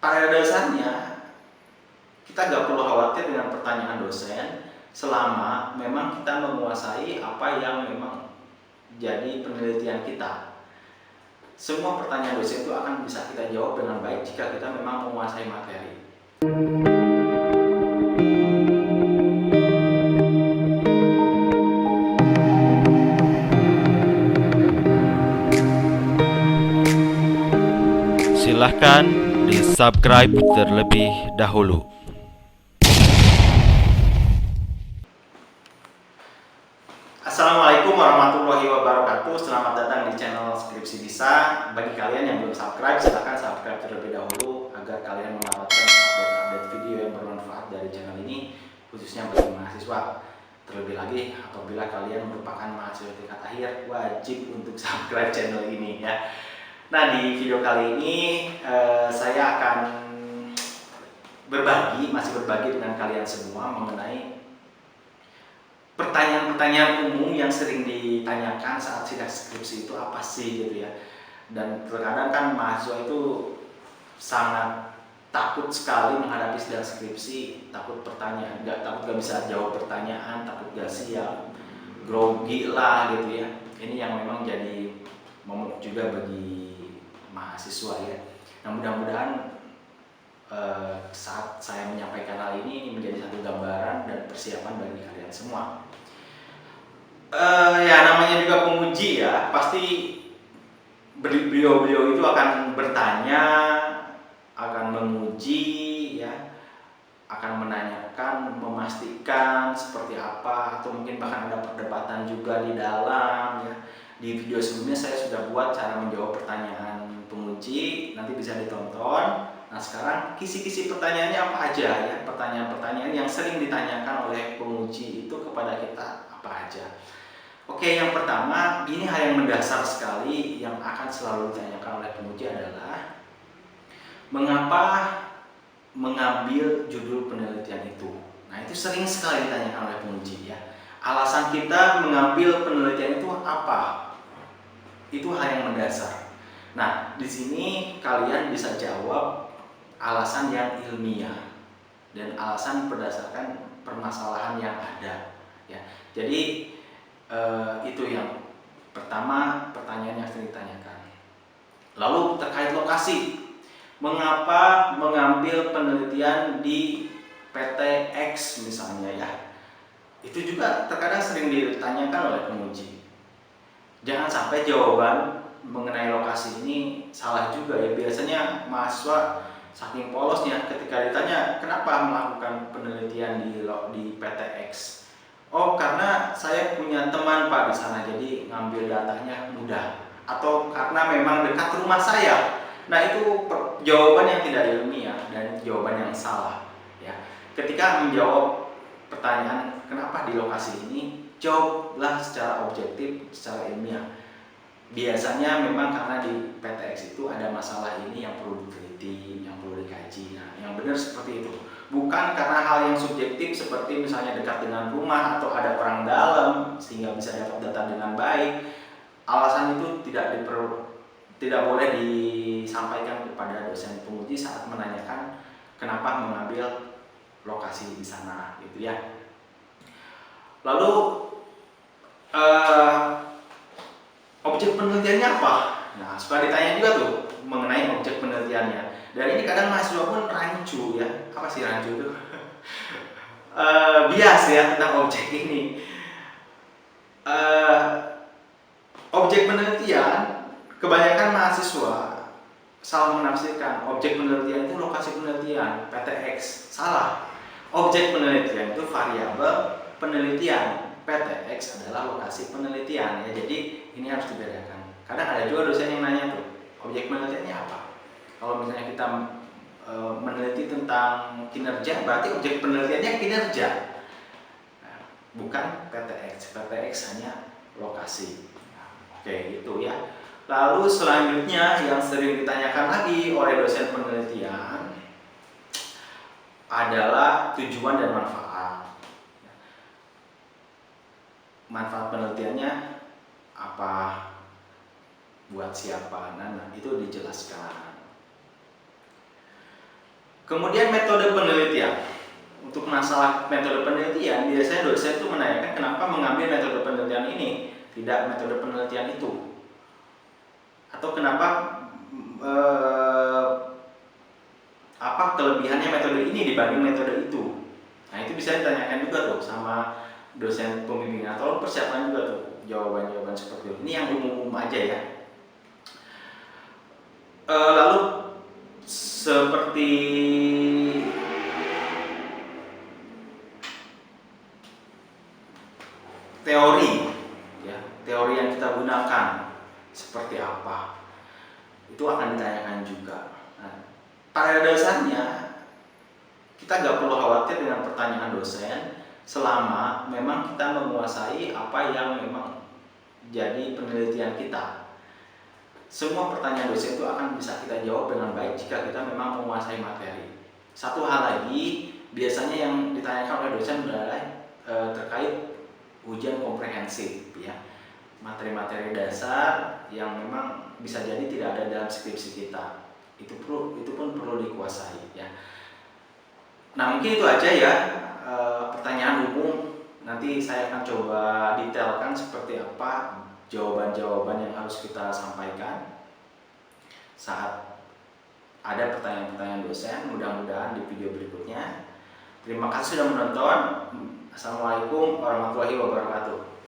pada dasarnya kita gak perlu khawatir dengan pertanyaan dosen selama memang kita menguasai apa yang memang jadi penelitian kita. Semua pertanyaan dosen itu akan bisa kita jawab dengan baik jika kita memang menguasai materi. Silahkan di-subscribe terlebih dahulu. Assalamualaikum warahmatullahi wabarakatuh. Selamat datang di channel Skripsi Bisa. Bagi kalian yang belum subscribe, silahkan subscribe terlebih dahulu agar kalian mendapatkan update-update video yang bermanfaat dari channel ini, khususnya bagi mahasiswa. Terlebih lagi, apabila kalian merupakan mahasiswa tingkat akhir, wajib untuk subscribe channel ini ya. Nah, di video kali ini saya akan masih berbagi dengan kalian semua mengenai pertanyaan-pertanyaan umum yang sering ditanyakan saat sidang skripsi itu apa sih gitu ya. Dan terkadang kan mahasiswa itu sangat takut sekali menghadapi sidang skripsi, takut gak bisa jawab pertanyaan, takut gak siap, grogi lah gitu ya. Ini yang memang jadi momok juga bagi mahasiswa ya. Nah, mudah-mudahan saat saya menyampaikan hal ini menjadi satu gambaran dan persiapan bagi kalian semua. Ya namanya juga penguji ya, pasti beliau-beliau itu akan bertanya, akan menguji ya, akan menanyakan, memastikan seperti apa, atau mungkin bahkan ada perdebatan juga di dalam ya. Di video sebelumnya saya sudah buat cara menjawab pertanyaan penguji, nanti bisa ditonton. Nah, sekarang kisi-kisi pertanyaannya apa aja ya, pertanyaan-pertanyaan yang sering ditanyakan oleh penguji itu kepada kita apa aja. Oke, yang pertama, ini hal yang mendasar sekali yang akan selalu ditanyakan oleh penguji adalah mengapa mengambil judul penelitian itu. Nah, itu sering sekali ditanyakan oleh penguji ya. Alasan kita mengambil penelitian itu apa? Itu hal yang mendasar. Nah, di sini kalian bisa jawab alasan yang ilmiah dan alasan berdasarkan permasalahan yang ada ya. Jadi itu yang pertama, pertanyaan yang sering ditanyakan. Lalu terkait lokasi, mengapa mengambil penelitian di PT X misalnya ya, itu juga terkadang sering ditanyakan oleh penguji. Jangan sampai jawaban mengenai lokasi ini salah juga ya. Biasanya mahasiswa saking polosnya ketika ditanya kenapa melakukan penelitian di PT X, oh karena saya punya teman Pak di sana jadi ngambil datanya mudah, atau karena memang dekat rumah saya. Nah, itu jawaban yang tidak ilmiah dan jawaban yang salah ya. Ketika menjawab pertanyaan kenapa di lokasi ini, jawablah secara objektif, secara ilmiah. Biasanya memang karena di PTX itu ada masalah ini yang perlu diteliti, yang perlu dikaji. Nah, yang benar seperti itu. Bukan karena hal yang subjektif seperti misalnya dekat dengan rumah atau ada orang dalam sehingga bisa dapat data dengan baik. Alasan itu tidak boleh disampaikan kepada dosen penguji saat menanyakan kenapa mengambil lokasi di sana gitu ya. Lalu objek penelitiannya apa? Nah, suka ditanya juga tuh mengenai objek penelitiannya. Dan ini kadang mahasiswa pun rancu ya. Apa sih rancu itu? Bias ya tentang objek ini. Objek penelitian, kebanyakan mahasiswa salah menafsirkan objek penelitian itu lokasi penelitian PTX. Salah. Objek penelitian itu variabel penelitian. PTX adalah lokasi penelitian ya. Jadi ini harus dibedakan. Kadang ada juga dosen yang nanya tuh, objek penelitiannya apa? Kalau misalnya kita meneliti tentang kinerja, berarti objek penelitiannya kinerja. Nah, bukan PTX. PTX hanya lokasi. Oke, itu ya. Lalu selanjutnya yang sering ditanyakan lagi oleh dosen penelitian adalah tujuan dan manfaat. Manfaat penelitiannya apa? Buat siapa? Nah, itu dijelaskan. Kemudian metode penelitian. Untuk masalah metode penelitian, biasanya dosen itu menanyakan kenapa mengambil metode penelitian ini, tidak metode penelitian itu. Atau kenapa apa kelebihannya metode ini dibanding metode itu. Nah, itu bisa ditanyakan juga tuh sama dosen pembimbing, atau persiapan juga tuh jawaban-jawaban seperti itu. Ini yang umum-umum aja ya. Lalu seperti teori ya, teori yang kita gunakan seperti apa, itu akan ditanyakan juga. Nah, pada dasarnya kita nggak perlu khawatir dengan pertanyaan dosen selama memang kita menguasai apa yang memang jadi penelitian kita. Semua pertanyaan dosen itu akan bisa kita jawab dengan baik jika kita memang menguasai materi. Satu hal lagi, biasanya yang ditanyakan oleh dosen adalah terkait ujian komprehensif ya, materi-materi dasar yang memang bisa jadi tidak ada dalam skripsi kita. Itu pun perlu dikuasai ya. Nah, mungkin itu aja ya pertanyaan umum. Nanti saya akan coba detailkan seperti apa jawaban-jawaban yang harus kita sampaikan saat ada pertanyaan-pertanyaan dosen. Mudah-mudahan di video berikutnya. Terima kasih sudah menonton. Assalamualaikum warahmatullahi wabarakatuh.